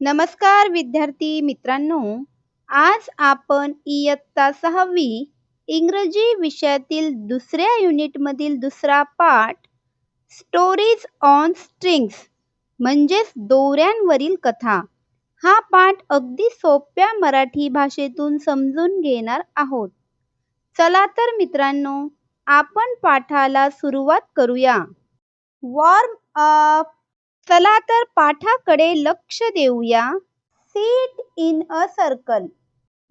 नमस्कार विद्यार्थी मित्रांनो, आज आपण इयत्ता 6वी इंग्रजी विषयातील दुसऱ्या युनिटमधील दुसरा पाठ स्टोरीज ऑन स्ट्रिंग्स म्हणजेच दोऱ्यांवरील कथा हा पाठ अगदी सोप्या मराठी भाषेतून समजून घेणार आहोत. चला तर मित्रांनो, आपण पाठाला सुरुवात करूया. Warm up. चला तर पाठाकडे लक्ष देऊया. Sit in a circle.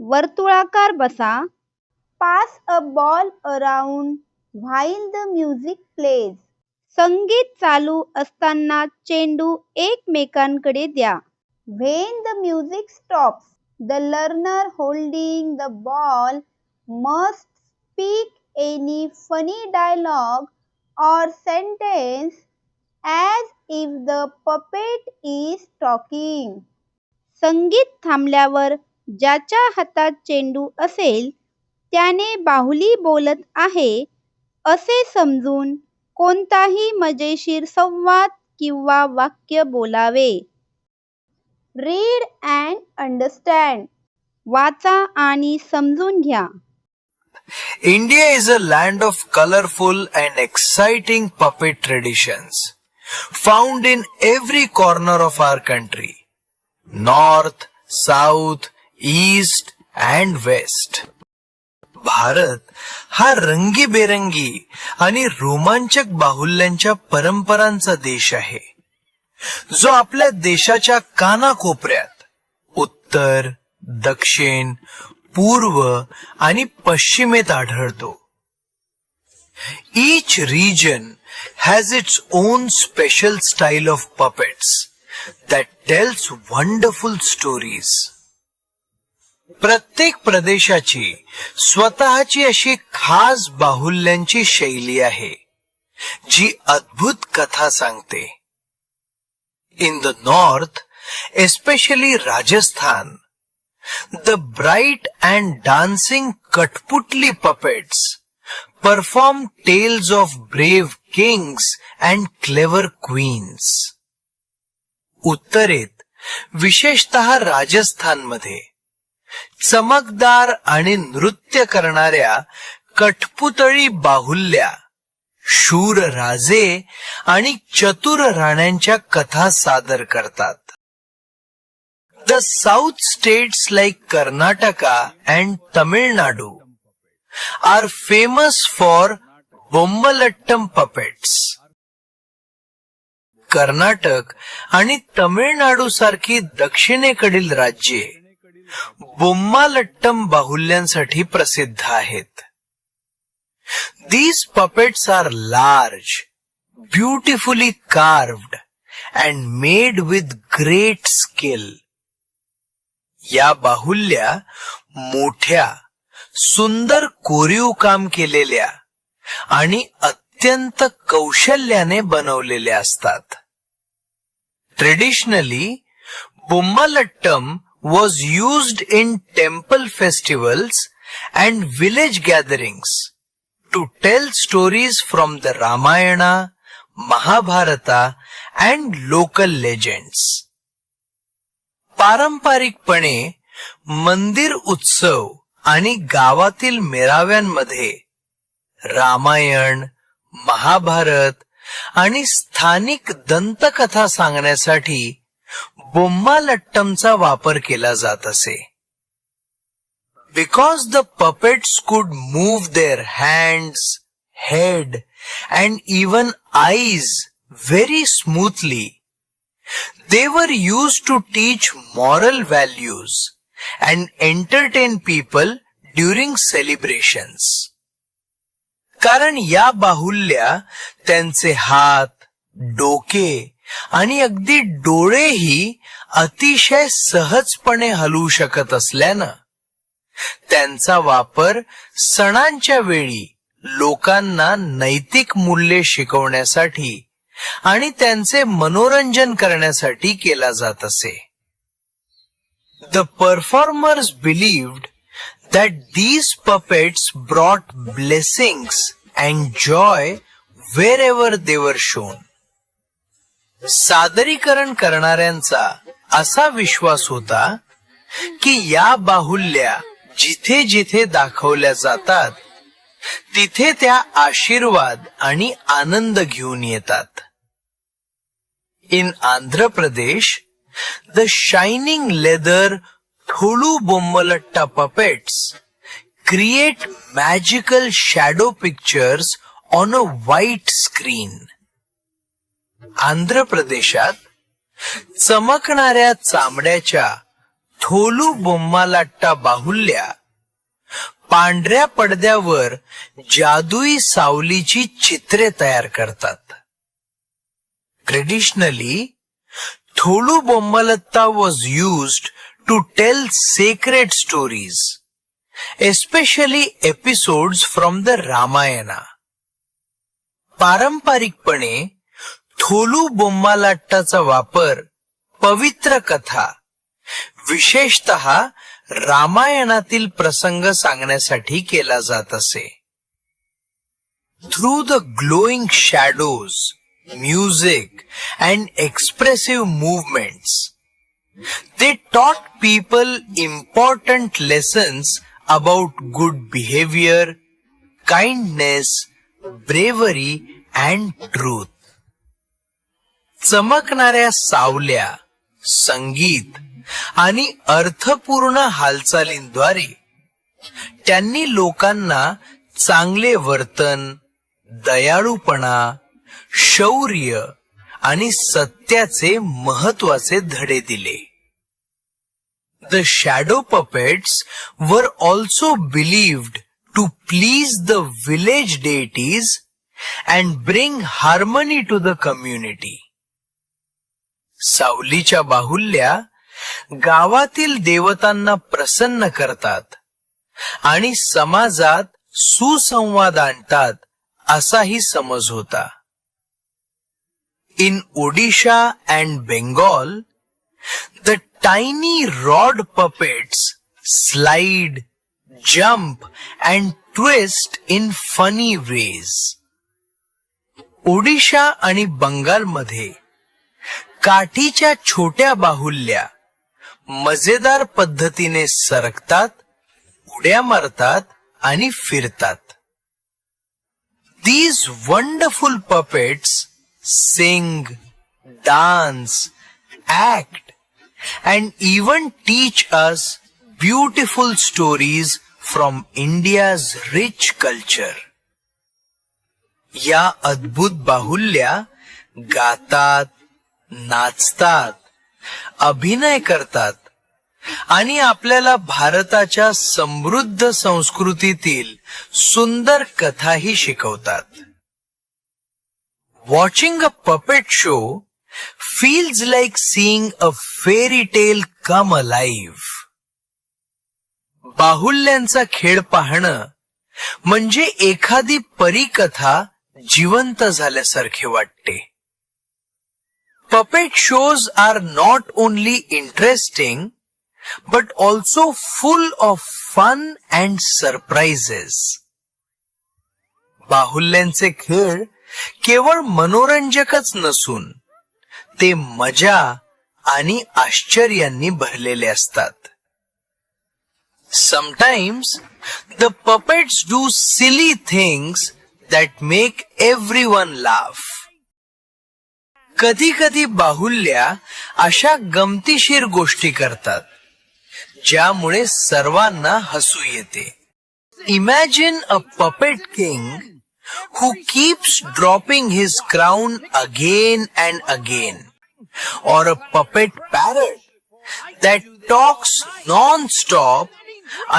वर्तुळाकार बसा. Pass a ball around while the music plays. संगीत चालू असताना चेंडू एकमेकांकडे द्या. When the music stops, the learner holding the ball must speak any funny dialogue or sentence as if the puppet is talking. संगीत थांबल्यावर ज्याच्या हातात चेंडू असेल त्याने बाहुली बोलत आहे असे समजून कोणताही मजेशीर संवाद किंवा वाक्य बोलावे. Read and understand. वाचा आणि समजून घ्या. India is a land of colorful and exciting puppet traditions, found in every corner of our country, north, south, east and west. Bharat हा रंगीबेरंगी आणि रोमांचक बाहुल्यांच्या परंपरांचा देश आहे, जो आपल्या देशाच्या कानाकोपऱ्यात उत्तर, दक्षिण, पूर्व आणि पश्चिमेत आढळतो. Each region has its own special style of puppets that tells wonderful stories. प्रत्येक प्रदेशाची स्वतःची अशी खास बाहुल्यांची शैली आहे, जी अद्भुत कथा सांगते. In the north, especially Rajasthan, the bright and dancing Kathputli puppets perform tales of brave kings and clever queens. उत्तरेत, विशेषतः राजस्थानमध्ये, चमकदार आणि नृत्य करणाऱ्या कठपुतळी बाहुल्या शूर राजे आणि चतुर राण्यांच्या कथा सादर करतात. The south states like Karnataka and Tamil Nadu are famous for Bommalattam puppets. Karnataka आणि तमिळनाडू सारखी दक्षिणेकडील राज्ये बोम्मालट्टम बाहुल्यांसाठी प्रसिद्ध आहेत. These puppets are large, beautifully carved and made with great skill. या बाहुल्या मोठ्या, सुंदर कोरीव काम केलेल्या आणि अत्यंत कौशल्याने बनवलेल्या असतात. Traditionally, Bommalattam was used in temple festivals and village gatherings to tell stories from the Ramayana, Mahabharata and local legends. पारंपरिकपणे मंदिर उत्सव आणि गावातील मेळाव्यांमध्ये रामायण, महाभारत आणि स्थानिक दंतकथा सांगण्यासाठी बोम्मालट्टमचा वापर केला जात असे. Because the puppets could move their hands, head and even eyes very smoothly, they were used to teach moral values and entertain people during celebrations. कारण या बाहुल्या त्यांचे हात, डोके आणि अगदी डोळेही अतिशय सहजपणे हलवू शकत असल्यानं त्यांचा वापर सणांच्या वेळी लोकांना नैतिक मूल्ये शिकवण्यासाठी आणि त्यांचे मनोरंजन करण्यासाठी केला जात असे. The performers believed that these puppets brought blessings and joy wherever they were shown. सादरीकरण करणाऱ्यांचा असा विश्वास होता की या बाहुल्या जिथे जिथे दाखवल्या जातात तिथे त्या आशीर्वाद आणि आनंद घेऊन येतात. In Andhra Pradesh, the shining leather Tholu Bommalata puppets create magical shadow pictures on a white screen. Andhra प्रदेशात चमकणाऱ्या चामड्याच्या थोलू बोम्मालाट्टा बाहुल्या पांढऱ्या पडद्यावर जादुई सावलीची चित्रे तयार करतात. Traditionally, Tholu Bommalatta was used to tell sacred stories, especially episodes from the Ramayana. पारंपरिकपणे थोलू बोम्मालाट्टाचा वापर पवित्र कथा, विशेषतः रामायणातील प्रसंग सांगण्यासाठी केला जात असे. Through the glowing shadows, music and expressive movements, they taught people important lessons about good behavior, kindness, bravery and truth. चमकणाऱ्या सावल्या, संगीत आणि अर्थपूर्ण हालचालींद्वारे त्यांनी लोकांना चांगले वर्तन, दयाळूपणा, शौर्य आणि सत्याचे महत्वाचे धडे दिले. The shadow puppets were also believed to please the village deities and bring harmony to the community. सावलीच्या बाहुल्या गावातील देवतांना प्रसन्न करतात आणि समाजात सुसंवाद आणतात असाही समज होता. In Odisha and Bengal, the tiny rod puppets slide, jump and twist in funny ways. Odisha आणि बंगालमध्ये काठीच्या छोट्या बाहुल्या मजेदार पद्धतीने सरकतात, उड्या मारतात आणि फिरतात. These wonderful puppets sing, dance, act, and even teach us beautiful stories from India's rich culture. या अद्भुत बाहुल्या गातात, नाचतात, अभिनय करतात आणि आपल्याला भारताच्या समृद्ध संस्कृतीतील सुंदर कथाही शिकवतात. Watching a puppet show feels like seeing a fairy tale come alive. बाहुल्यांचा खेळ पाहणं म्हणजे एखादी परीकथा जिवंत झाल्यासारखे वाटते. Puppet shows are not only interesting but also full of fun and surprises. बाहुल्यांचे खेळ केवळ मनोरंजकच नसून ते मजा आणि आश्चर्यांनी भरलेले असतात. Sometimes the puppets do silly things that make everyone laugh. कधी कधी बाहुल्या अशा गमतीशीर गोष्टी करतात ज्यामुळे सर्वांना हसू येते. Imagine a puppet king who keeps dropping his crown again and again, or a puppet parrot that talks non-stop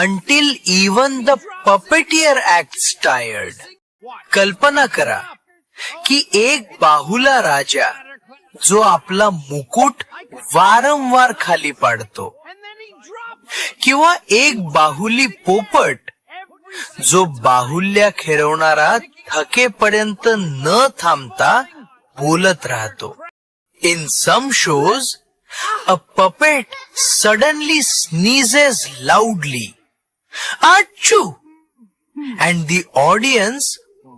until even the puppeteer acts tired. कल्पना करा की एक बाहुला राजा जो आपला मुकुट वारंवार खाली पाडतो, किंवा एक बाहुली पोपट जो बाहुल्या खेळवणारा थकेपर्यंत न थांबता बोलत राहतो. In some shows, a puppet suddenly sneezes loudly, "Achoo!" and the audience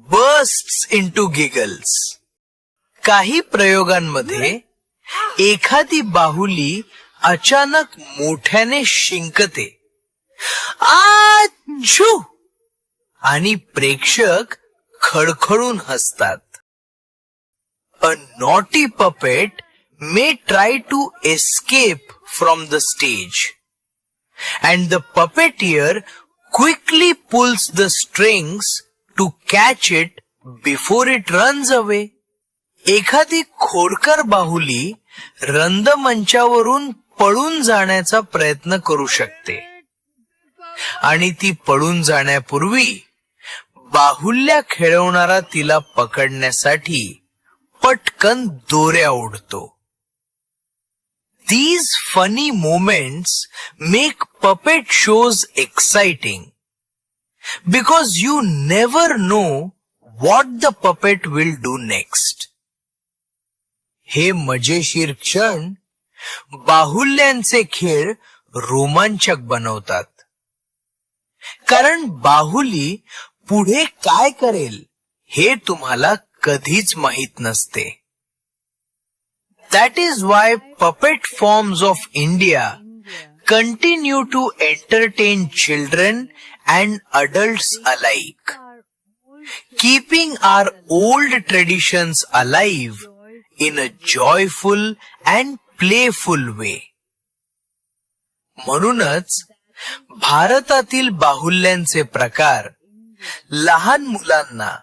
bursts into giggles. काही प्रयोगांमध्ये एखादी बाहुली अचानक मोठ्याने शिंकते, आच्छू, आणि प्रेक्षक खडखडून हसतात. A naughty puppet may try to escape from the stage, and the puppeteer quickly pulls the strings to catch it before it runs away. एखादी खोडकर बाहुली रंगमंचावरून पळून जाण्याचा प्रयत्न करू शकते, आणि ती पळून जाण्यापूर्वी बाहुल्या खेळवणारा तिला पकडण्यासाठी पटकन दोऱ्या ओढतो. These funny moments make puppet shows exciting because you never know what the puppet will do next. हे मजेशीर क्षण बाहुल्यांचे खेळ रोमांचक बनवतात, कारण बाहुली पुढे काय करेल हे तुम्हाला कधीच माहित नसते. That is why puppet forms of India continue to entertain children and adults alike, keeping our old traditions alive in a joyful and playful way. म्हणूनच भारतातील बाहुल्यांचे प्रकार लहान मुलांना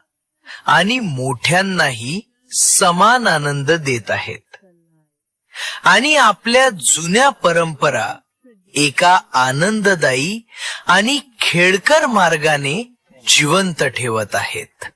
आणि मोठ्यांनाही समान आनंद देत आहेत, आणि आपल्या जुन्या परंपरा एका आनंददायी आणि खेळकर मार्गाने जिवंत ठेवत आहेत.